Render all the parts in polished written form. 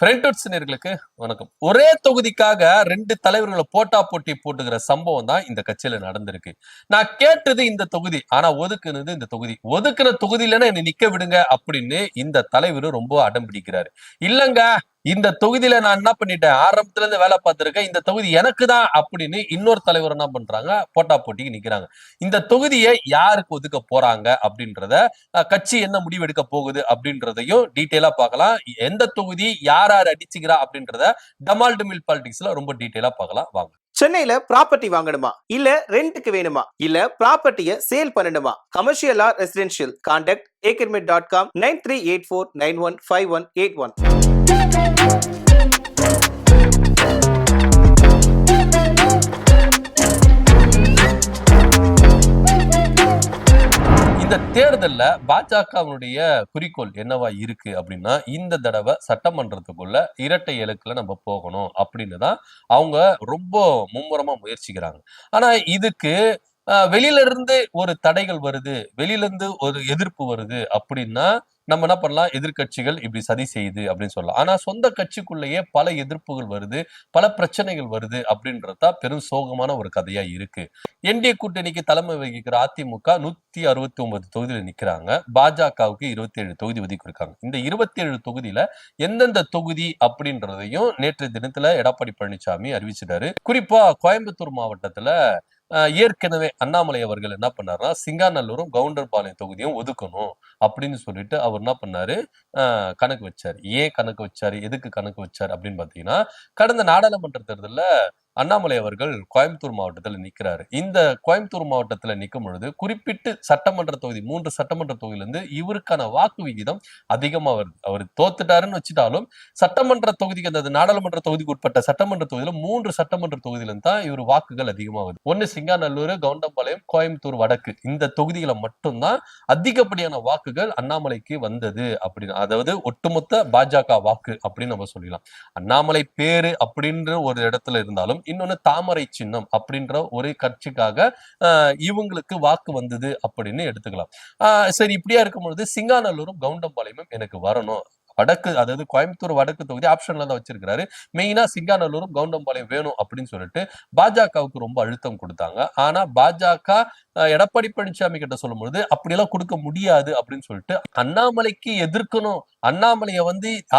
Friends நேயர்களுக்கு வணக்கம். ஒரே தொகுதிக்காக 2 தலைவர்களை போட்டி போட்டுக்கிற சம்பவம் தான் இந்த கட்சியில நடந்திருக்கு. நான் கேட்டது இந்த தொகுதி, ஆனா ஒதுக்குனது இந்த தொகுதி. ஒதுக்குன தொகுதியில என்னை நிக்க விடுங்க அப்படின்னு இந்த தலைவர் ரொம்ப அடம் பிடிக்கிறாரு. இல்லங்க, இந்த தொகுதியில நான் என்ன பண்ணிட்டேன், ஆரம்பத்துல இருந்து வேலை பார்த்திருக்கேன், இந்த தொகுதி எனக்கு தான் அப்படின்னு இன்னொரு தலைவர் என்ன பண்றாங்க, போட்டிக்கு நிக்கிறாங்க. இந்த தொகுதியை யாருக்கு ஒதுக்க போறாங்க அப்படின்றத, கட்சி என்ன முடிவு எடுக்க போகுது அப்படின்றதையும் டீட்டெயிலா பார்க்கலாம். எந்த தொகுதி யார் யார் அடிச்சுக்கிறா அப்படின்றத டமால் டிமில் பாலிடிக்ஸ்ல ரொம்ப டீட்டெயிலா பார்க்கலாம் வாங்க. சென்னையில ப்ராப்பர்ட்டி வாங்கணுமா இல்ல ரெண்டுக்கு வேணுமா இல்ல ப்ராப்பர்ட்டியை சேல் பண்ணணுமா? Commercial R residential? Contact akermit.com 9384915181. இந்த தேர்தல்ல பாஜகவினுடைய குறிக்கோள் என்னவா இருக்கு அப்படின்னா, இந்த தடவை சட்டமன்றத்துக்குள்ள இரட்டை இலக்குல நம்ம போகணும் அப்படின்னு தான் அவங்க ரொம்ப மும்முரமா முயற்சிக்கிறாங்க. ஆனா இதுக்கு வெளியில இருந்து ஒரு தடைகள் வருது, வெளியில இருந்து ஒரு எதிர்ப்பு வருது அப்படின்னா நம்ம என்ன பண்ணலாம், எதிர்க்கட்சிகள் இப்படி சதி செய்யுது அப்படின்னு சொல்லலாம். ஆனா சொந்த கட்சிக்குள்ளேயே பல எதிர்ப்புகள் வருது, பல பிரச்சனைகள் வருது அப்படின்றதுதான் பெரும் சோகமான ஒரு கதையா இருக்கு. என்டிஏ கூட்டணிக்கு தலைமை வகிக்கிற அதிமுக 169 தொகுதியில நிக்கிறாங்க. பாஜகவுக்கு 27 தொகுதி ஒதுக்கியிருக்காங்க. இந்த 27 தொகுதியில எந்தெந்த தொகுதி அப்படின்றதையும் நேற்று தினத்துல எடப்பாடி பழனிசாமி அறிவிச்சிட்டாரு. குறிப்பா கோயம்புத்தூர் மாவட்டத்துல ஏற்கனவே அண்ணாமலை அவர்கள் என்ன பண்ணாருன்னா, சிங்காநல்லூரும் கவுண்டர்பாளையம் தொகுதியும் ஒதுக்கணும் அப்படின்னு சொல்லிட்டு அவர் என்ன பண்ணாரு, கணக்கு வச்சாரு. ஏன் கணக்கு வச்சாரு, எதுக்கு கணக்கு வச்சாரு அப்படின்னு பாத்தீங்கன்னா, கடந்த நாடாளுமன்ற தேர்தல்ல அண்ணாமலை அவர்கள் கோயம்புத்தூர் மாவட்டத்துல நிக்கிறாரு. இந்த கோயம்புத்தூர் மாவட்டத்துல நிக்கும் பொழுது குறிப்பிட்டு சட்டமன்ற தொகுதி 3 சட்டமன்ற தொகுதியில இருந்து இவருக்கான வாக்கு விகிதம் அதிகமா வருது. அவர் தோத்துட்டாருன்னு வச்சுட்டாலும் சட்டமன்ற தொகுதிக்கு, அந்த நாடாளுமன்ற தொகுதிக்கு உட்பட்ட சட்டமன்ற தொகுதியில 3 சட்டமன்ற தொகுதியில இருந்து தான் இவர் வாக்குகள் அதிகமாகுது. ஒன்னு சிங்காநல்லூர், கவுண்டம்பாளையம், கோயம்புத்தூர் வடக்கு, இந்த தொகுதிகளை மட்டும்தான் அதிகப்படியான வாக்குகள் அண்ணாமலைக்கு வந்தது அப்படின்னு, அதாவது ஒட்டுமொத்த பாஜக வாக்கு அப்படின்னு நம்ம சொல்லலாம். அண்ணாமலை பேரு அப்படின்ற ஒரு இடத்துல இருந்தாலும் இன்னொன்னு தாமரை சின்னம் அப்படின்ற ஒரு கட்சிக்காக இவங்களுக்கு வாக்கு வந்தது அப்படின்னு எடுத்துக்கலாம். சரி, இப்படியா இருக்கும் பொழுது சிங்காநல்லூரும் கவுண்டம்பாளையமும் எனக்கு வரணும். வடக்கு, அதாவது கோயம்புத்தூர் வடக்கு தொகுதி ஆப்ஷன்ல தான் வச்சிருக்காரு. மெயினா சிங்காநல்லூரும் கவுண்டம்பாளையம் வேணும் அப்படின்னு சொல்லிட்டு பாஜகவுக்கு ரொம்ப அழுத்தம் கொடுத்தாங்க. ஆனா பாஜக எடப்பாடி பழனிசாமி கிட்ட சொல்லும் பொழுது அப்படியெல்லாம் கொடுக்க முடியாது அப்படின்னு சொல்லிட்டு அண்ணாமலைக்கு எதிர்க்கணும், அண்ணாமலையை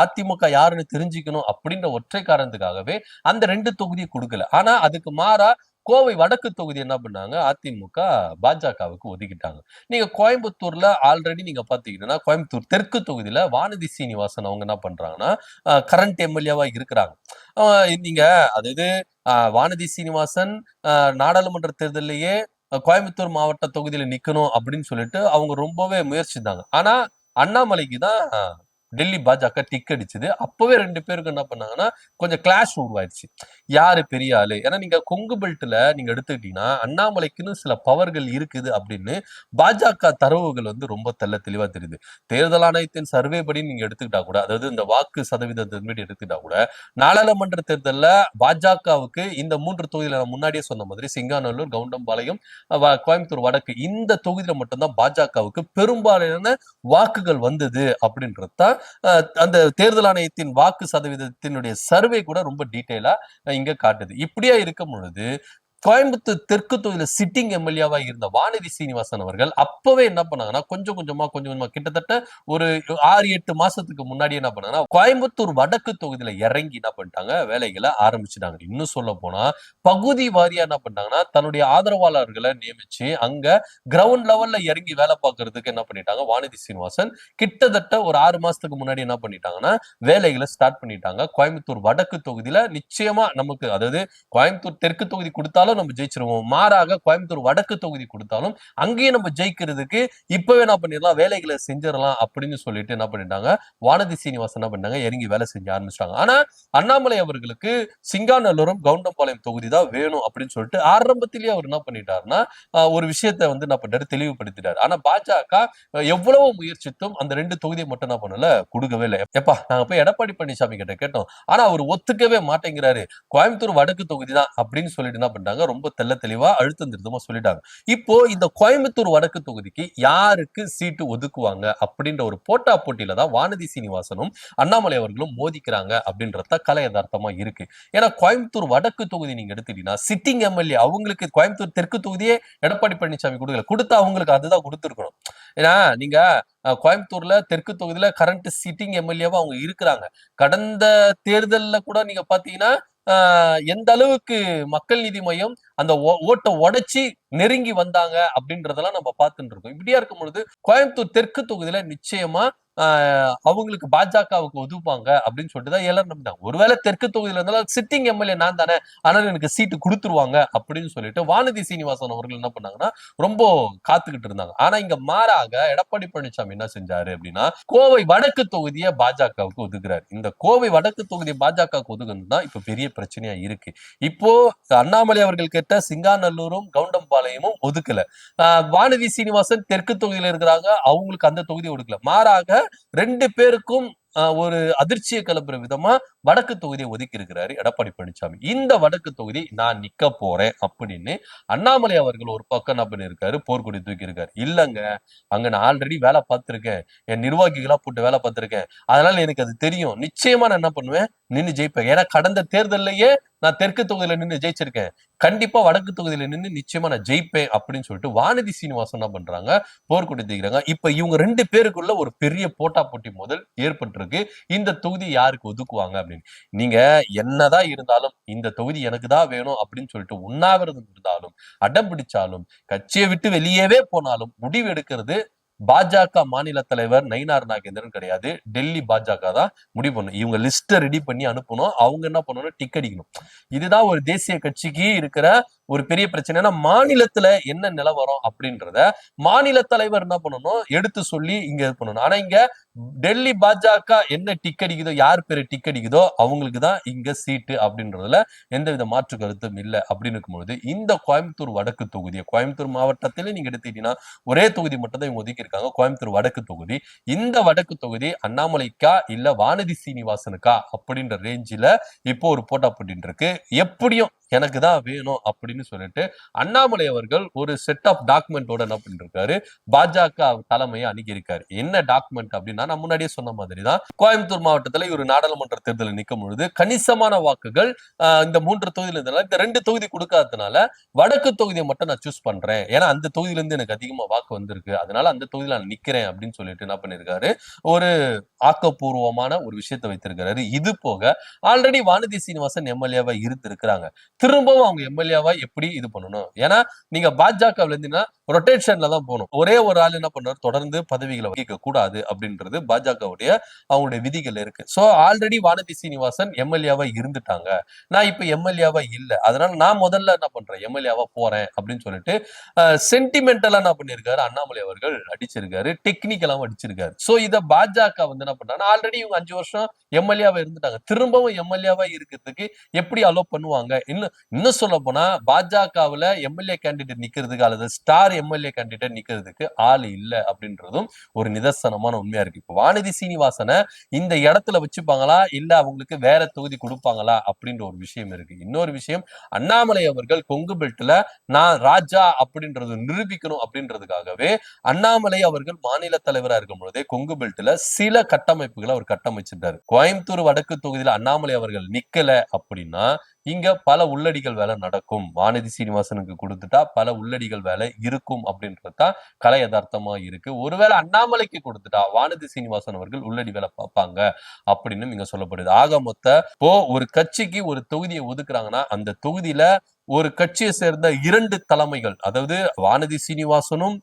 அதிமுக யாருன்னு தெரிஞ்சுக்கணும் அப்படின்ற ஒற்றை காரணத்துக்காகவே அந்த 2 தொகுதியை கொடுக்கல. ஆனா அதுக்கு மாறா கோவை வடக்கு தொகுதி என்ன பண்ணாங்க, அதிமுக பாஜகவுக்கு ஒதுக்கிட்டாங்க. நீங்க கோயம்புத்தூர்ல ஆல்ரெடி நீங்க பாத்தீங்கன்னா, கோயம்புத்தூர் தெற்கு தொகுதியில வானதி சீனிவாசன் அவங்க என்ன பண்றாங்கன்னா, கரண்ட் எம்எல்ஏவா இருக்கிறாங்க. நீங்க அதாவது வானதி சீனிவாசன் நாடாளுமன்ற தேர்தலையே கோயம்புத்தூர் மாவட்ட தொகுதியில நிக்கணும் அப்படின்னு சொல்லிட்டு அவங்க ரொம்பவே முயற்சித்தாங்க. ஆனா அண்ணாமலைக்கு தான் டெல்லி பாஜக டிக் அடிச்சது. அப்பவே 2 பேருக்கு என்ன பண்ணாங்கன்னா கொஞ்சம் கிளாஷ் உருவாயிருச்சு. யாரு பெரிய ஆளு? ஏன்னா நீங்க கொங்கு பெல்ட்ல நீங்க எடுத்துக்கிட்டீங்கன்னா அண்ணாமலைக்குன்னு சில பவர்கள் இருக்குது அப்படின்னு பாஜக தரவுகள் ரொம்ப தெளிவா தெரியுது. தேர்தல் ஆணையத்தின் சர்வே படி நீங்க எடுத்துக்கிட்டா கூட, அதாவது இந்த வாக்கு சதவீதத்தின் எடுத்துக்கிட்டா கூட, நாடாளுமன்ற தேர்தல்ல பாஜகவுக்கு இந்த 3 தொகுதியில நான் முன்னாடியே சொன்ன மாதிரி சிங்காநல்லூர், கவுண்டம்பாளையம், கோயம்புத்தூர் வடக்கு, இந்த தொகுதியில மட்டும்தான் பாஜகவுக்கு பெரும்பாலான வாக்குகள் வந்தது அப்படின்றதுதான் அந்த தேர்தல் ஆணையத்தின் வாக்கு சதவீதத்தினுடைய சர்வே கூட ரொம்ப டீட்டெயிலா இங்க காட்டுது. இப்படியா இருக்கும் பொழுது கோயம்புத்தூர் தெற்கு தொகுதியில சிட்டிங் எம்எல்ஏவா இருந்த வானதி சீனிவாசன் அவர்கள் அப்பவே என்ன பண்ணாங்கன்னா, கொஞ்சம் கொஞ்சமா கிட்டத்தட்ட ஒரு 6-8 மாசத்துக்கு முன்னாடி என்ன பண்ணாங்கன்னா, கோயம்புத்தூர் வடக்கு தொகுதியில இறங்கி என்ன பண்ணிட்டாங்க, வேலைகளை ஆரம்பிச்சுட்டாங்க. இன்னும் சொல்ல போனா பகுதி வாரியா என்ன பண்ணிட்டாங்கன்னா, தன்னுடைய ஆதரவாளர்களை நியமிச்சு அங்க கிரவுண்ட் லெவல்ல இறங்கி வேலை பார்க்கறதுக்கு என்ன பண்ணிட்டாங்க, வானதி சீனிவாசன் கிட்டத்தட்ட ஒரு 6 மாசத்துக்கு முன்னாடி என்ன பண்ணிட்டாங்கன்னா வேலைகளை ஸ்டார்ட் பண்ணிட்டாங்க. கோயம்புத்தூர் வடக்கு தொகுதியில நிச்சயமா நமக்கு, அதாவது கோயம்புத்தூர் தெற்கு தொகுதி கொடுத்தாலும் நம்ம ஜெயிச்சிருவோம், மாறாக கோயம்புத்தூர் வடக்கு தொகுதி கொடுத்தாலும் அங்கேயும் நம்ம ஜெயிக்கிறதுக்கு இப்பவே என்ன பண்ணிடலாம், வேலைகளை செஞ்சிடலாம் அப்படின்னு சொல்லிட்டு என்ன பண்ணிட்டாங்க, வானதி சீனிவாசன் என்ன பண்ணாங்க, இறங்கி வேலை செஞ்ச ஆரம்பிச்சிட்டாங்க. ஆனா அண்ணாமலை அவர்களுக்கு சிங்காநல்லூரும் கவுண்டம்பாளையம் தொகுதி தான் வேணும் அப்படின்னு சொல்லிட்டு ஆரம்பத்திலேயே அவர் என்ன பண்ணிட்டாருன்னா ஒரு விஷயத்தை என்ன பண்ணாரு, தெளிவுபடுத்திட்டாரு. ஆனா பாஜக எவ்வளவு முயற்சித்தும் அந்த 2 தொகுதியை மட்டும் என்ன பண்ணல, கொடுக்கவே இல்லை. எப்பா நாங்க போய் எடப்பாடி பழனிசாமி கிட்ட கேட்டோம், ஆனா அவர் ஒத்துக்கவே மாட்டேங்கிறாரு, கோயம்புத்தூர் வடக்கு தொகுதி தான் அப்படின்னு சொல்லிட்டு என்ன பண்ணிட்டாங்க, அப்படின்றாங்க. ரொம்ப தெள்ள தெளிவா அழுத்தம் திருத்தமா சொல்லிட்டாங்க. இப்போ இந்த கோயம்புத்தூர் வடக்கு தொகுதிக்கு யாருக்கு சீட்டு ஒதுக்குவாங்க அப்படின்ற ஒரு போட்டா போட்டியில தான் வானதி சீனிவாசனும் அண்ணாமலை அவர்களும் மோதிக்கிறாங்க அப்படின்றத கலை யதார்த்தமா இருக்கு. ஏன்னா கோயம்புத்தூர் வடக்கு தொகுதி நீங்க எடுத்துட்டீங்கன்னா சிட்டிங் எம்எல்ஏ அவங்களுக்கு கோயம்புத்தூர் தெற்கு தொகுதியே எடப்பாடி பழனிசாமி கொடுக்கல. கொடுத்தா அவங்களுக்கு அதுதான் கொடுத்துருக்கணும். ஏன்னா நீங்க கோயம்புத்தூர்ல தெற்கு தொகுதியில கரண்ட் சிட்டிங் எம்எல்ஏவா அவங்க இருக்கிறாங்க. கடந்த தேர்தல்ல கூட நீங்க பாத்தீங்கன்னா எந்த அளவுக்கு மக்கள் நீதி மையம் அந்த ஓட்டை உடைச்சி நெருங்கி வந்தாங்க அப்படின்றதெல்லாம் நம்ம பார்த்துட்டு இருக்கோம். இப்படியா இருக்கும் பொழுது கோயம்புத்தூர் தெற்கு தொகுதியில நிச்சயமா அவங்களுக்கு பாஜகவுக்கு ஒதுப்பாங்க அப்படின்னு சொல்லிட்டு தான் எல்லாரும் நம்பினாங்க. ஒருவேளை தெற்கு தொகுதியில இருந்தாலும் சிட்டிங் எம்எல்ஏ நான் தானே, ஆனால் எனக்கு சீட்டு கொடுத்துருவாங்க அப்படின்னு சொல்லிட்டு வானதி சீனிவாசன் அவர்கள் என்ன பண்ணாங்கன்னா ரொம்ப காத்துக்கிட்டு இருந்தாங்க. ஆனா இங்க மாறாக எடப்பாடி பழனிசாமி என்ன செஞ்சாரு அப்படின்னா கோவை வடக்கு தொகுதியை பாஜகவுக்கு ஒதுக்குறாரு. இந்த கோவை வடக்கு தொகுதி பாஜகவுக்கு ஒதுக்குன்னு தான் இப்ப பெரிய பிரச்சனையா இருக்கு. இப்போ அண்ணாமலை அவர்கள் கேட்ட சிங்காநல்லூரும் கவுண்டம்பாளையமும் ஒதுக்கல. வானதி சீனிவாசன் தெற்கு தொகுதியில இருக்கிறாங்க, அவங்களுக்கு அந்த தொகுதி ஒதுக்கல. மாறாக 2 பேருக்கும் ஒரு அதிர்ச்சியை கிளப்புற விதமா வடக்கு தொகுதியை ஒதுக்கி இருக்கிறாரு எடப்பாடி பழனிசாமி. இந்த வடக்கு தொகுதி நான் நிக்க போறேன் அப்படின்னு அண்ணாமலை அவர்கள் ஒரு பக்கம் என்ன பண்ணிருக்காரு, போர்க்கொடி தூக்கி இருக்காரு. இல்லங்க, அங்க நான் ஆல்ரெடி வேலை பார்த்திருக்கேன், என் நிர்வாகிகளா போட்டு வேலை பார்த்திருக்கேன், அதனால எனக்கு அது தெரியும், நிச்சயமா நான் என்ன பண்ணுவேன், நின்னு ஜெயிப்பேன். ஏன்னா கடந்த தேர்தலையே நான் தெற்கு தொகுதியில நின்று ஜெயிச்சிருக்கேன், கண்டிப்பா வடக்கு தொகுதியில நின்று நிச்சயமா நான் ஜெயிப்பேன் அப்படின்னு சொல்லிட்டு வானதி சீனிவாசன் என்ன பண்றாங்க, போர்க்கொடி தூக்கிறாங்க. இப்ப இவங்க 2 பேருக்குள்ள ஒரு பெரிய போட்டா போட்டி முதல் ஏற்பட்டிருக்கு. இந்த தொகுதி யாருக்கு ஒதுக்குவாங்க அப்படின்னு. நீங்க என்னதான் இருந்தாலும் இந்த தொகுதி எனக்கு தான் வேணும் அப்படின்னு சொல்லிட்டு உண்ணாவிரதம் இருந்தாலும், அடம் பிடிச்சாலும், கட்சியை விட்டு வெளியவே போனாலும் முடிவு எடுக்கிறது பாஜக மாநில தலைவர் நயினார் நாகேந்திரன் கிடையாது. டெல்லி பாஜக தான் முடிவு பண்ணும். இவங்க லிஸ்ட ரெடி பண்ணி அனுப்பணும், அவங்க என்ன பண்ணணும், டிக் அடிக்கணும். இதுதான் ஒரு தேசிய கட்சிக்கு இருக்கிற ஒரு பெரிய பிரச்சனை. மாநிலத்துல என்ன நிலவரம் அப்படின்றத மாநில தலைவர் என்ன பண்ணணும், எடுத்து சொல்லி இங்க இது பண்ணணும். ஆனா இங்க டெல்லி பாஜக என்ன டிக் அடிக்குதோ, யார் பேரு டிக் அடிக்குதோ அவங்களுக்கு தான் இங்க சீட்டு அப்படின்றதுல எந்தவித மாற்று கருத்தும் இல்லை அப்படின்னு இருக்கும்பொழுது இந்த கோயம்புத்தூர் வடக்கு தொகுதியை, கோயம்புத்தூர் மாவட்டத்திலே நீங்க எடுத்துக்கிட்டீங்கன்னா ஒரே தொகுதி மட்டும் தான் இவங்க ஒதுக்கி இருக்காங்க, கோயம்புத்தூர் வடக்கு தொகுதி. இந்த வடக்கு தொகுதி அண்ணாமலைக்கா இல்ல வானதி சீனிவாசனுக்கா அப்படின்ற ரேஞ்சில இப்போ ஒரு போட்டா போட்டின்னு இருக்கு. எப்படியும் எனக்கு தான் வேணும் அப்படின்னு சொல்லிட்டு அண்ணாமலை அவர்கள் ஒரு செட் ஆஃப் டாக்குமெண்டோட என்ன பண்ணிருக்காரு, பாஜக தலைமையை அணுகியிருக்காரு. என்ன டாக்குமெண்ட் அப்படின்னா, நான் முன்னாடியே சொன்ன மாதிரி தான் கோயம்புத்தூர் மாவட்டத்துல ஒரு நாடாளுமன்ற தேர்தலில் நிற்கும் பொழுது கணிசமான வாக்குகள் இந்த 3 தொகுதியில இருந்தாலும் இந்த 2 தொகுதி கொடுக்காததுனால வடக்கு தொகுதியை மட்டும் நான் சூஸ் பண்றேன், ஏன்னா அந்த தொகுதியில இருந்து எனக்கு அதிகமா வாக்கு வந்திருக்கு, அதனால அந்த தொகுதியில நான் நிக்கிறேன் அப்படின்னு சொல்லிட்டு என்ன பண்ணிருக்காரு, ஒரு ஆக்கப்பூர்வமான ஒரு விஷயத்தை வைத்திருக்கிறாரு. இது போக ஆல்ரெடி வானதி சீனிவாசன் எம்எல்ஏவா இருந்திருக்கிறாங்க. திரும்பவும் அவங்க எம்எல்ஏவா எப்படி இது பண்ணணும், ஏன்னா நீங்க பாஜகவில் இருந்தீங்கன்னா ரொட்டேஷன்ல தான் போகணும். ஒரே ஒரு ஆள் என்ன பண்ணாரு, தொடர்ந்து பதவிகளை வகிக்க கூடாது அப்படின்றது பாஜகவுடைய அவங்களுடைய விதிகள் இருக்கு. சோ ஆல்ரெடி வானதி சீனிவாசன் எம்எல்ஏவா இருந்துட்டாங்க, நான் இப்ப எம்எல்ஏவா இல்ல, அதனால நான் முதல்ல என்ன பண்றேன், எம்எல்ஏவா போறேன் அப்படின்னு சொல்லிட்டு சென்டிமெண்டலா என்ன பண்ணிருக்காரு, அண்ணாமலை அவர்கள் அடிச்சிருக்காரு, டெக்னிக்கலாவும் அடிச்சிருக்காரு. சோ இத பாஜக வந்து என்ன பண்றாங்க, ஆல்ரெடி இவங்க 5 வருஷம் எம்எல்ஏவா இருந்துட்டாங்க, திரும்பவும் எம்எல்ஏவா இருக்கிறதுக்கு எப்படி அலோ பண்ணுவாங்க. இன்னும் சொல்ல போனா பாஜகவுல எம்எல்ஏ கேண்டிடேட் நிக்கிறதுக்கு அல்லது ஸ்டார் எம்எல்ஏ கேண்டிடேட் நிக்கிறதுக்கு ஆள் இல்ல அப்படின்றதும் ஒரு நிதர்சனமான உண்மையா இருக்கு. இப்ப வானதி சீனிவாசனை இந்த இடத்துல வச்சுப்பாங்களா இல்ல அவங்களுக்கு வேற தொகுதி கொடுப்பாங்களா அப்படின்ற ஒரு விஷயம் இருக்கு. இன்னொரு விஷயம், அண்ணாமலை அவர்கள் கொங்கு பெல்ட்ல நான் ராஜா அப்படின்றது நிரூபிக்கணும் அப்படின்றதுக்காகவே அண்ணாமலை அவர்கள் மாநில தலைவரா இருக்கும் பொழுதே கொங்கு பெல்ட்ல சில கட்டமைப்புகளை அவர் கட்டமைச்சிட்டாரு. கோயம்புத்தூர் வடக்கு தொகுதியில அண்ணாமலை அவர்கள் நிக்கல அப்படின்னா இங்க பல உள்ளடிகள் வேலை நடக்கும், வானதி சீனிவாசனுக்கு கொடுத்துட்டா பல உள்ளடிகள் வேலை இருக்கும் அப்படின்றதுதான் கலை யதார்த்தமா இருக்கு. ஒருவேளை அண்ணாமலைக்கு கொடுத்துட்டா வானதி சீனிவாசன் அவர்கள் உள்ளடி வேலை பார்ப்பாங்க அப்படின்னு இங்க சொல்லப்படுது. ஆக மொத்த இப்போ ஒரு கட்சிக்கு ஒரு தொகுதியை ஒதுக்குறாங்கன்னா அந்த தொகுதியில ஒரு கட்சியை சேர்ந்த 2 தலைமைகள், அதாவது வானதி சீனிவாசனும்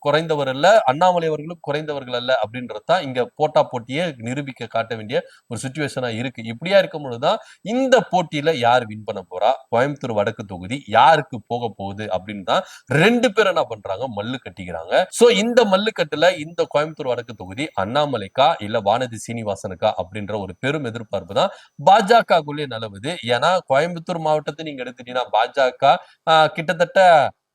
குறைந்தவர் அல்ல, அண்ணாமலை அவர்களும் குறைந்தவர்கள் அல்ல அப்படின்றதுதான் இங்க போட்டா போட்டியை நிரூபிக்க காட்ட வேண்டிய ஒரு சுச்சுவேஷனா இருக்கு. இப்படியா இருக்கும் பொழுதுதான் இந்த போட்டியில யார் வின் பண்ண போறா, கோயம்புத்தூர் வடக்கு தொகுதி யாருக்கு போக போகுது அப்படின்னு தான் 2 பேர் என்ன பண்றாங்க, மல்லு கட்டிக்கிறாங்க. சோ இந்த மல்லுக்கட்டுல இந்த கோயம்புத்தூர் வடக்கு தொகுதி அண்ணாமலைக்கா இல்ல வானதி சீனிவாசனுக்கா அப்படின்ற ஒரு பெரும் எதிர்பார்ப்பு தான் பாஜகக்குள்ளே நிலவுது. ஏன்னா கோயம்புத்தூர் மாவட்டத்தை நீங்க எடுத்துட்டீங்கன்னா பாஜக கிட்டத்தட்ட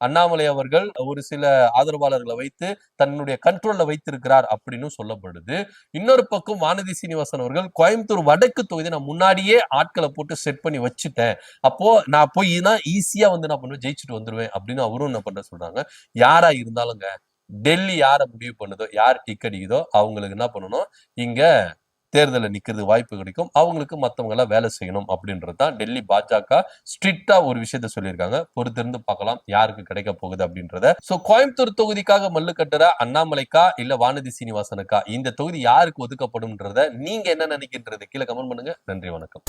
அண்ணாமலை அவர்கள் ஒரு சில ஆதரவாளர்களை வைத்து தன்னுடைய கண்ட்ரோல்ல வைத்திருக்கிறார் அப்படின்னு சொல்லப்படுது. இன்னொரு பக்கம் வானதி சீனிவாசன் அவர்கள் கோயம்புத்தூர் வடக்கு தொகுதி நான் முன்னாடியே ஆட்களை போட்டு செட் பண்ணி வச்சுட்டேன், அப்போ நான் போய் ஈஸியா வந்து நான் பண்ணுவேன், ஜெயிச்சுட்டு வந்துருவேன் அப்படின்னு அவரும் என்ன பண்ற சொல்றாங்க. யாரா இருந்தாலுங்க டெல்லி யார முடிவு பண்ணுதோ, யார் டிக் அடிக்குதோ அவங்களுக்கு என்ன பண்ணணும், இங்க தேர்தலில் நிக்கிறதுக்கு வாய்ப்பு கிடைக்கும், அவங்களுக்கு மத்தவங்க எல்லாம் வேலை செய்யணும் அப்படின்றதுதான் டெல்லி பாஜக ஸ்ட்ரிக்டா ஒரு விஷயத்த சொல்லியிருக்காங்க. பொறுத்திருந்து பார்க்கலாம் யாருக்கு கிடைக்க போகுது அப்படின்றத. சோ கோயம்புத்தூர் தொகுதிக்காக மல்லு கட்டுற அண்ணாமலைக்கா இல்ல வானதி சீனிவாசனுக்கா இந்த தொகுதி யாருக்கு ஒதுக்கப்படும்ன்றத நீங்க என்ன நினைக்கின்றது கீழே கமெண்ட் பண்ணுங்க. நன்றி, வணக்கம்.